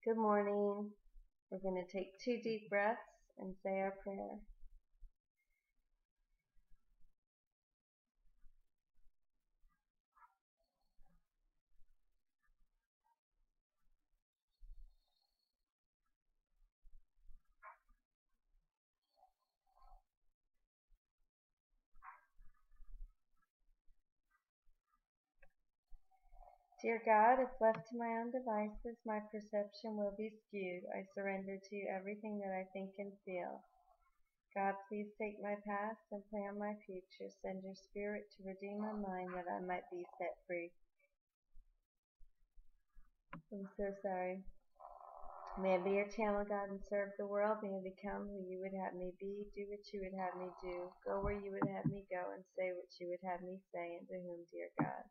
Good morning. We're going to take 2 deep breaths and say our prayer. Dear God, if left to my own devices, my perception will be skewed. I surrender to you everything that I think and feel. God, please take my past and plan my future. Send your spirit to redeem my mind that I might be set free. I'm so sorry. May I be your channel, God, and serve the world. May I become who you would have me be, do what you would have me do, go where you would have me go, and say what you would have me say, and to whom, dear God.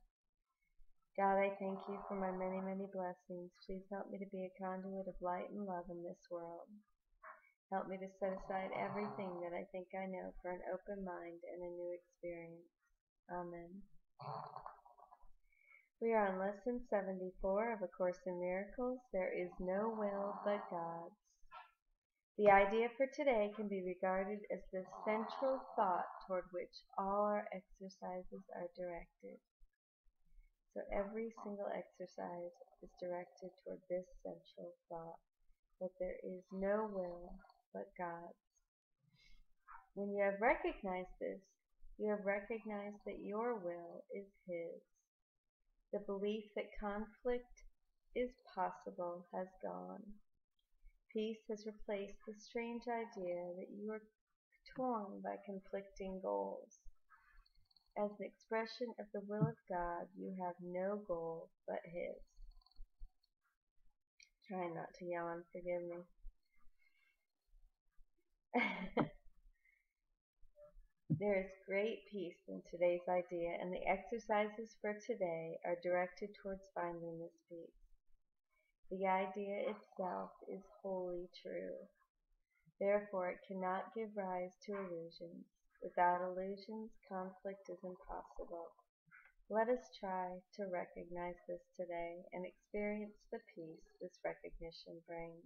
God, I thank you for my many, many blessings. Please help me to be a conduit of light and love in this world. Help me to set aside everything that I think I know for an open mind and a new experience. Amen. We are on Lesson 74 of A Course in Miracles. There is no will but God's. The idea for today can be regarded as the central thought toward which all our exercises are directed. So every single exercise is directed toward this central thought, that there is no will but God's. When you have recognized this, you have recognized that your will is His. The belief that conflict is possible has gone. Peace has replaced the strange idea that you are torn by conflicting goals. As an expression of the will of God, you have no goal but His. Try not to yawn, forgive me. There is great peace in today's idea, and the exercises for today are directed towards finding this peace. The idea itself is wholly true. Therefore, it cannot give rise to illusions. Without illusions, conflict is impossible. Let us try to recognize this today and experience the peace this recognition brings.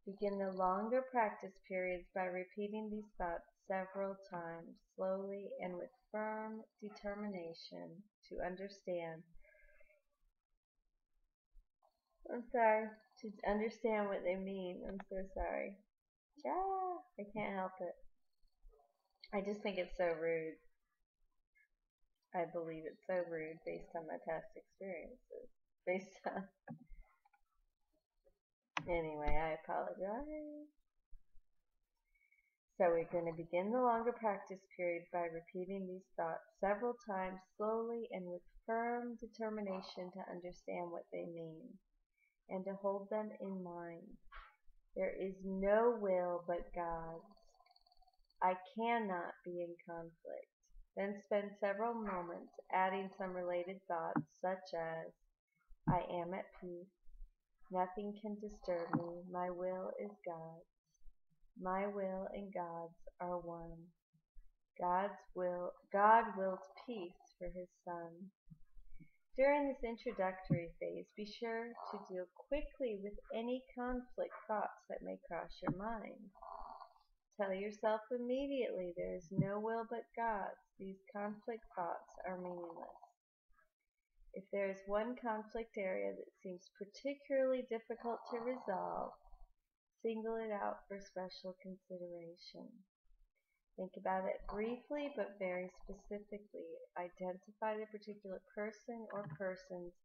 Begin the longer practice periods by repeating these thoughts several times, slowly and with firm determination to understand. To understand what they mean. I'm so sorry. I can't help it. I just think it's so rude. I believe it's so rude based on my past experiences. Anyway, I apologize. So we're going to begin the longer practice period by repeating these thoughts several times slowly and with firm determination to understand what they mean and to hold them in mind. There is no will but God's. I cannot be in conflict. Then spend several moments adding some related thoughts such as, I am at peace. Nothing can disturb me. My will is God's. My will and God's are one. God wills peace for His Son. During this introductory phase, be sure to deal quickly with any conflict thoughts that may cross your mind. Tell yourself immediately there is no will but God's. These conflict thoughts are meaningless. If there is one conflict area that seems particularly difficult to resolve, single it out for special consideration. Think about it briefly but very specifically. Identify the particular person or persons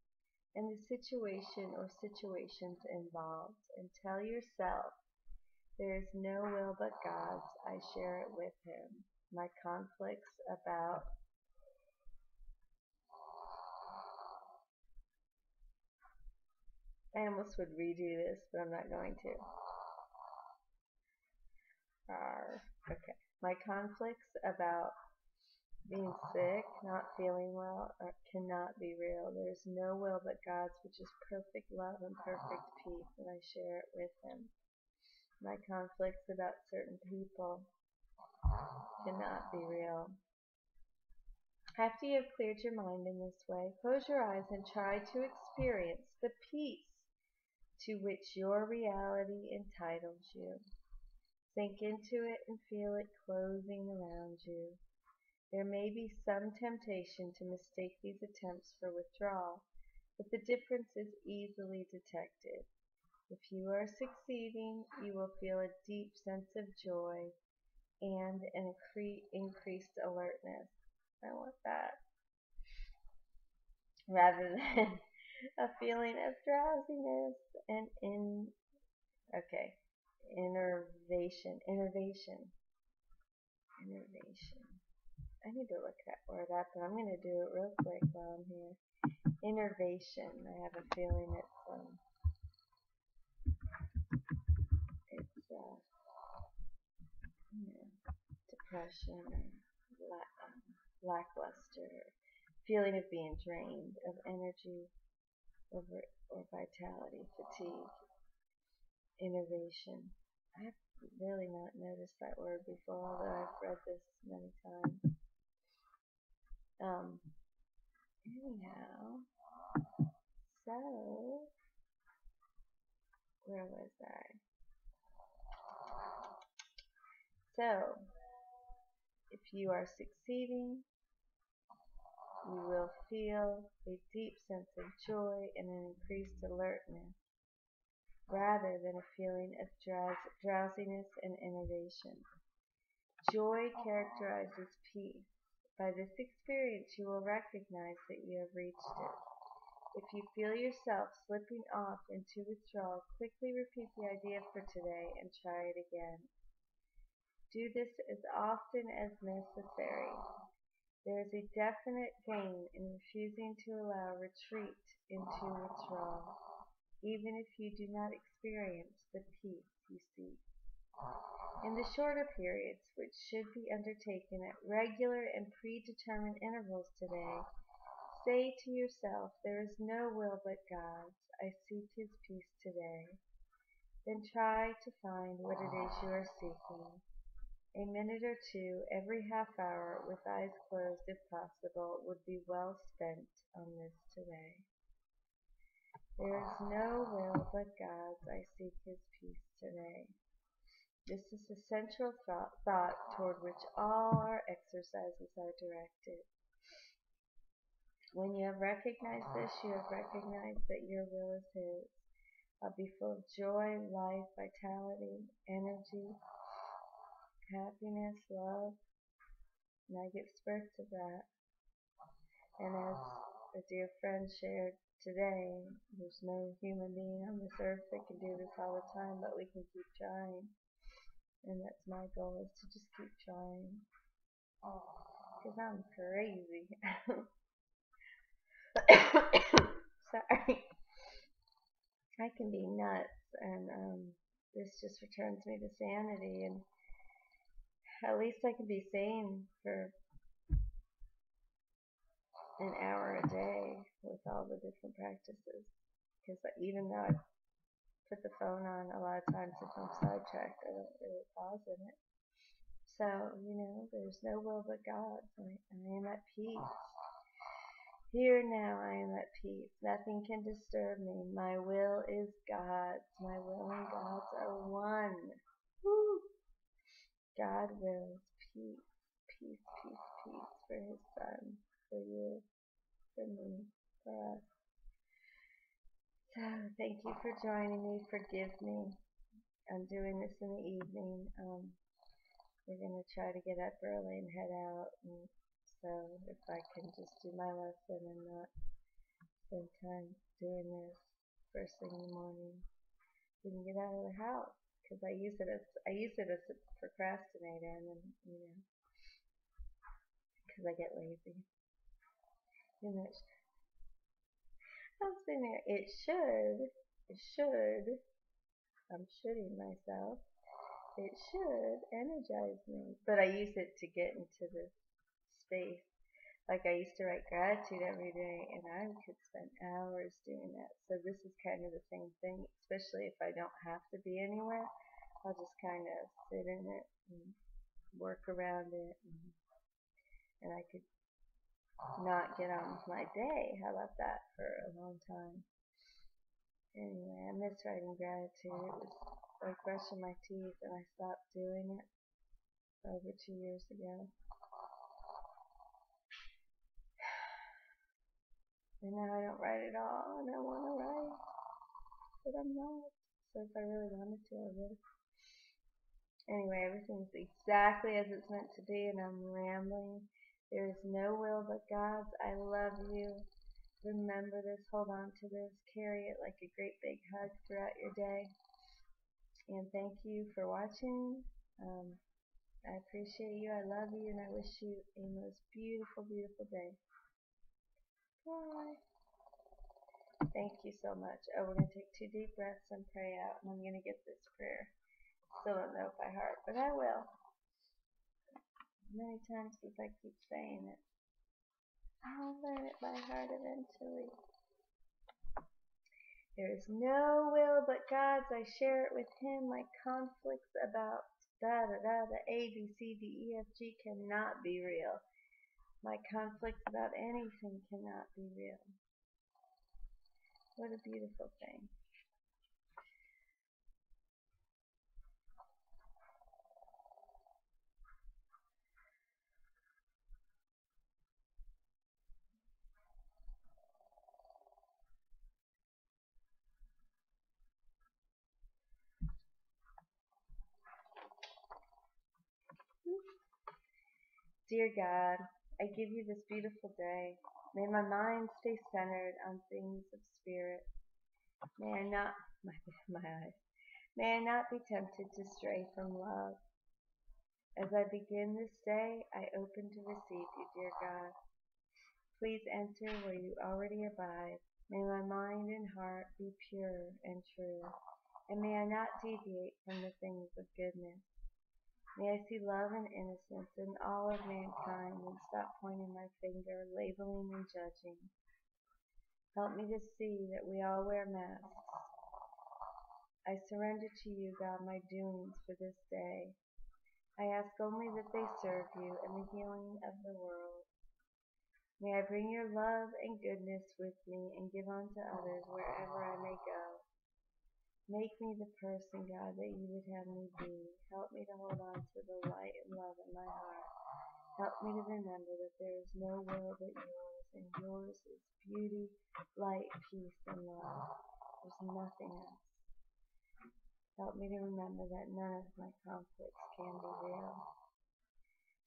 and the situation or situations involved, and tell yourself, there is no will but God's. I share it with Him. My conflicts about I almost would redo this, but I'm not going to. Okay. My conflicts about being sick, not feeling well, cannot be real. There is no will but God's, which is perfect love and perfect peace, and I share it with Him. My conflicts about certain people cannot be real. After you have cleared your mind in this way, close your eyes and try to experience the peace to which your reality entitles you. Sink into it and feel it closing around you. There may be some temptation to mistake these attempts for withdrawal, but the difference is easily detected. If you are succeeding, you will feel a deep sense of joy and an increased alertness. I want that. Rather than a feeling of drowsiness and innervation. I need to look that word up, but I'm going to do it real quick while I'm here. Innervation. I have a feeling it's depression or lackluster, feeling of being drained of energy or vitality, fatigue, innervation. I've really not noticed that word before, although I've read this many times. Anyhow, so where was I? So, if you are succeeding, you will feel a deep sense of joy and an increased alertness, rather than a feeling of drowsiness and innervation. Joy characterizes peace. By this experience, you will recognize that you have reached it. If you feel yourself slipping off into withdrawal, quickly repeat the idea for today and try it again. Do this as often as necessary. There is a definite gain in refusing to allow retreat into withdrawal, even if you do not experience the peace you seek. In the shorter periods, which should be undertaken at regular and predetermined intervals today, say to yourself, there is no will but God's. I seek His peace today. Then try to find what it is you are seeking. A minute or two every half hour with eyes closed if possible would be well spent on this today. There is no will but God's. I seek His peace today. This is the central thought toward which all our exercises are directed. When you have recognized this, you have recognized that your will is His. I'll be full of joy, life, vitality, energy, happiness, love, and I get spurts of that. And as a dear friend shared today, there's no human being on this earth that can do this all the time, but we can keep trying. And that's my goal, is to just keep trying. Because I'm crazy. Sorry. I can be nuts, and this just returns me to sanity, and at least I can be sane for an hour a day with all the different practices. Because even though I put the phone on, a lot of times if I'm sidetracked, I don't really pause in it. So, there's no will but God's. I am at peace. Here now I am at peace. Nothing can disturb me. My will is God's. My will and God's are one. Woo! God wills peace, peace, peace, peace for His Son, for you, for me, for us. So thank you for joining me. Forgive me. I'm doing this in the evening. We're going to try to get up early and head out. And so if I can just do my lesson and not spend time doing this first thing in the morning, we can get out of the house. Because I use it as a procrastinator, and then because I get lazy. I'm sitting there. It should. I'm shooting myself. It should energize me, but I use it to get into this space. Like I used to write gratitude every day, and I could spend hours doing that. So this is kind of the same thing, especially if I don't have to be anywhere. I'll just kind of sit in it and work around it, and I could not get on with my day. How about that for a long time? Anyway, I miss writing gratitude. It was like brushing my teeth, and I stopped doing it over 2 years ago. And now I don't write at all, and I want to write, but I'm not. So if I really wanted to, I would. Anyway, everything's exactly as it's meant to be, and I'm rambling. There is no will but God's. I love you. Remember this, hold on to this, carry it like a great big hug throughout your day. And thank you for watching. I appreciate you, I love you, and I wish you a most beautiful, beautiful day. Bye. Thank you so much. Oh, we're going to take 2 deep breaths and pray out, and I'm going to get this prayer. Still don't know it by heart, but I will. Many times because I keep saying it. I'll learn it by heart eventually. There is no will but God's. I share it with Him. My conflicts about the A, B, C, D, E, F, G cannot be real. My conflicts about anything cannot be real. What a beautiful thing. Dear God, I give you this beautiful day. May my mind stay centered on things of spirit. May I not, my eyes, may I not be tempted to stray from love. As I begin this day, I open to receive you, dear God. Please enter where you already abide. May my mind and heart be pure and true, and may I not deviate from the things of goodness. May I see love and innocence in all of mankind and stop pointing my finger, labeling and judging. Help me to see that we all wear masks. I surrender to you, God, my doings for this day. I ask only that they serve you and the healing of the world. May I bring your love and goodness with me and give unto others wherever I may go. Make me the person, God, that you would have me be. Help me to hold on to the light and love in my heart. Help me to remember that there is no will but yours, and yours is beauty, light, peace, and love. There's nothing else. Help me to remember that none of my conflicts can be real.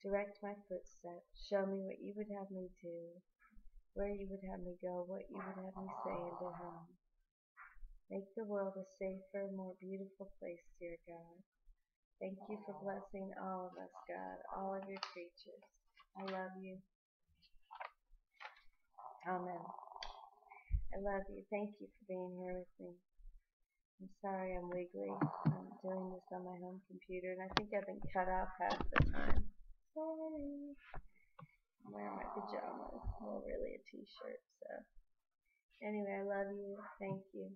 Direct my footsteps. Show me what you would have me do, where you would have me go, what you would have me say and to whom. Make the world a safer, more beautiful place, dear God. Thank you for blessing all of us, God, all of your creatures. I love you. Amen. I love you. Thank you for being here with me. I'm sorry I'm wiggly. I'm doing this on my home computer, and I think I've been cut off half the time. Sorry. I'm wearing my pajamas. Well, really a t-shirt, so. Anyway, I love you. Thank you.